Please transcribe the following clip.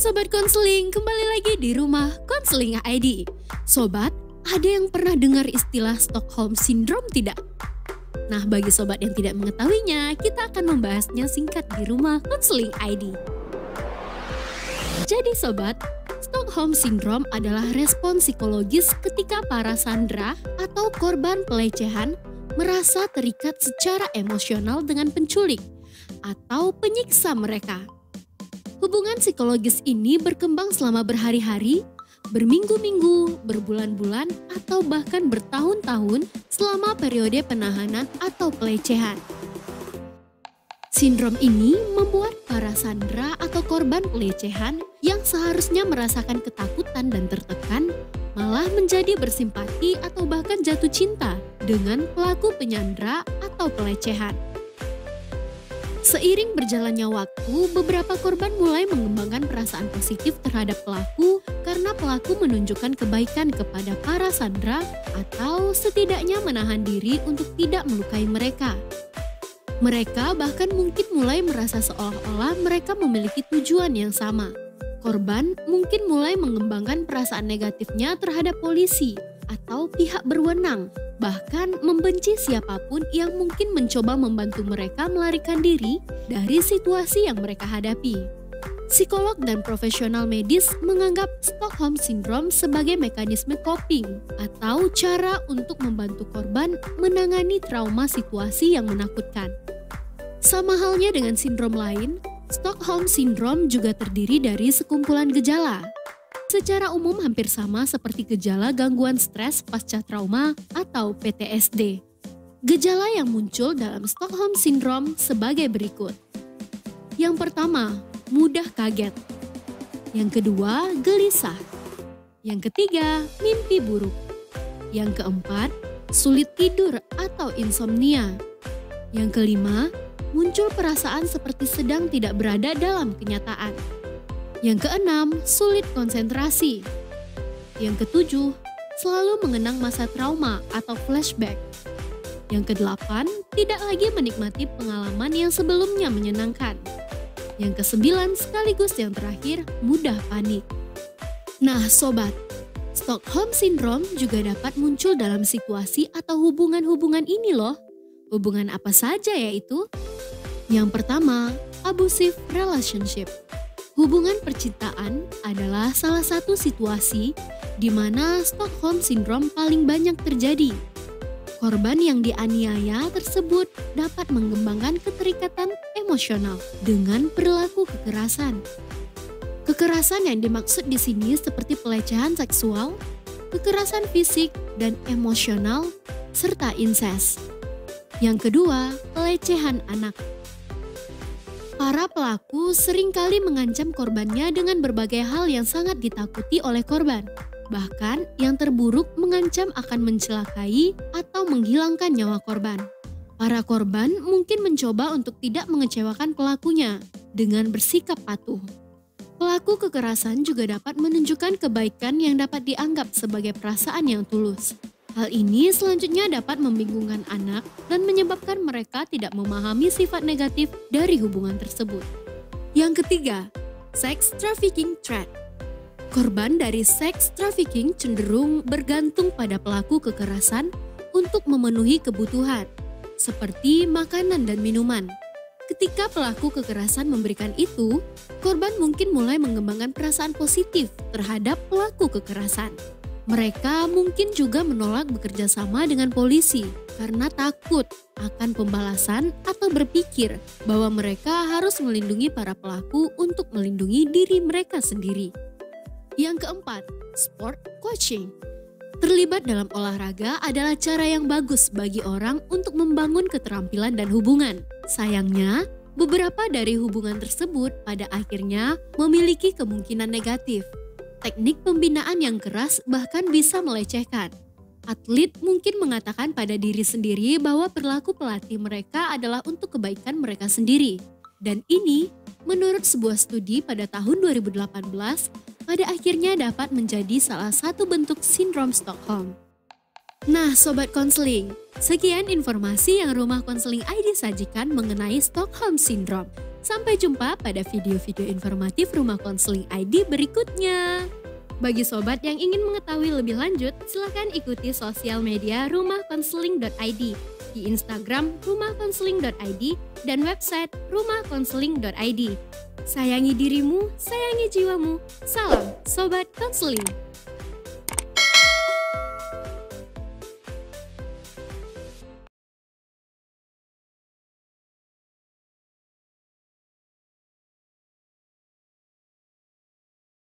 Sobat Konseling, kembali lagi di rumah Konseling ID. Sobat, ada yang pernah dengar istilah Stockholm Syndrome tidak? Nah, bagi sobat yang tidak mengetahuinya, kita akan membahasnya singkat di rumah Konseling ID. Jadi sobat, Stockholm Syndrome adalah respon psikologis ketika para sandera atau korban pelecehan merasa terikat secara emosional dengan penculik atau penyiksa mereka. Hubungan psikologis ini berkembang selama berhari-hari, berminggu-minggu, berbulan-bulan, atau bahkan bertahun-tahun selama periode penahanan atau pelecehan. Sindrom ini membuat para sandera atau korban pelecehan yang seharusnya merasakan ketakutan dan tertekan, malah menjadi bersimpati atau bahkan jatuh cinta dengan pelaku penyandera atau pelecehan. Seiring berjalannya waktu, beberapa korban mulai mengembangkan perasaan positif terhadap pelaku karena pelaku menunjukkan kebaikan kepada para sandera atau setidaknya menahan diri untuk tidak melukai mereka. Mereka bahkan mungkin mulai merasa seolah-olah mereka memiliki tujuan yang sama. Korban mungkin mulai mengembangkan perasaan negatifnya terhadap polisi atau pihak berwenang, bahkan membenci siapapun yang mungkin mencoba membantu mereka melarikan diri dari situasi yang mereka hadapi. Psikolog dan profesional medis menganggap Stockholm Syndrome sebagai mekanisme coping atau cara untuk membantu korban menangani trauma situasi yang menakutkan. Sama halnya dengan sindrom lain, Stockholm Syndrome juga terdiri dari sekumpulan gejala. Secara umum hampir sama seperti gejala gangguan stres pasca trauma atau PTSD. Gejala yang muncul dalam Stockholm Syndrome sebagai berikut. Yang pertama, mudah kaget. Yang kedua, gelisah. Yang ketiga, mimpi buruk. Yang keempat, sulit tidur atau insomnia. Yang kelima, muncul perasaan seperti sedang tidak berada dalam kenyataan. Yang keenam, sulit konsentrasi. Yang ketujuh, selalu mengenang masa trauma atau flashback. Yang kedelapan, tidak lagi menikmati pengalaman yang sebelumnya menyenangkan. Yang kesembilan, sekaligus yang terakhir, mudah panik. Nah sobat, Stockholm Syndrome juga dapat muncul dalam situasi atau hubungan-hubungan ini loh. Hubungan apa saja yaitu? Yang pertama, abusive relationship. Hubungan percintaan adalah salah satu situasi di mana Stockholm Syndrome paling banyak terjadi. Korban yang dianiaya tersebut dapat mengembangkan keterikatan emosional dengan perilaku kekerasan. Kekerasan yang dimaksud di sini seperti pelecehan seksual, kekerasan fisik dan emosional, serta incest. Yang kedua, pelecehan anak. Para pelaku seringkali mengancam korbannya dengan berbagai hal yang sangat ditakuti oleh korban. Bahkan yang terburuk mengancam akan mencelakai atau menghilangkan nyawa korban. Para korban mungkin mencoba untuk tidak mengecewakan pelakunya dengan bersikap patuh. Pelaku kekerasan juga dapat menunjukkan kebaikan yang dapat dianggap sebagai perasaan yang tulus. Hal ini selanjutnya dapat membingungkan anak dan menyebabkan mereka tidak memahami sifat negatif dari hubungan tersebut. Yang ketiga, sex trafficking threat. Korban dari sex trafficking cenderung bergantung pada pelaku kekerasan untuk memenuhi kebutuhan, seperti makanan dan minuman. Ketika pelaku kekerasan memberikan itu, korban mungkin mulai mengembangkan perasaan positif terhadap pelaku kekerasan. Mereka mungkin juga menolak bekerja sama dengan polisi karena takut akan pembalasan atau berpikir bahwa mereka harus melindungi para pelaku untuk melindungi diri mereka sendiri. Yang keempat, sport coaching. Terlibat dalam olahraga adalah cara yang bagus bagi orang untuk membangun keterampilan dan hubungan. Sayangnya, beberapa dari hubungan tersebut pada akhirnya memiliki kemungkinan negatif. Teknik pembinaan yang keras bahkan bisa melecehkan. Atlet mungkin mengatakan pada diri sendiri bahwa perilaku pelatih mereka adalah untuk kebaikan mereka sendiri. Dan ini, menurut sebuah studi pada tahun 2018, pada akhirnya dapat menjadi salah satu bentuk sindrom Stockholm. Nah Sobat Konseling, sekian informasi yang Rumah Konseling ID sajikan mengenai Stockholm Syndrome. Sampai jumpa pada video-video informatif Rumah Konseling ID berikutnya. Bagi sobat yang ingin mengetahui lebih lanjut, silakan ikuti sosial media rumahkonseling.id di Instagram rumahkonseling.id dan website rumahkonseling.id. Sayangi dirimu, sayangi jiwamu. Salam Sobat Konseling.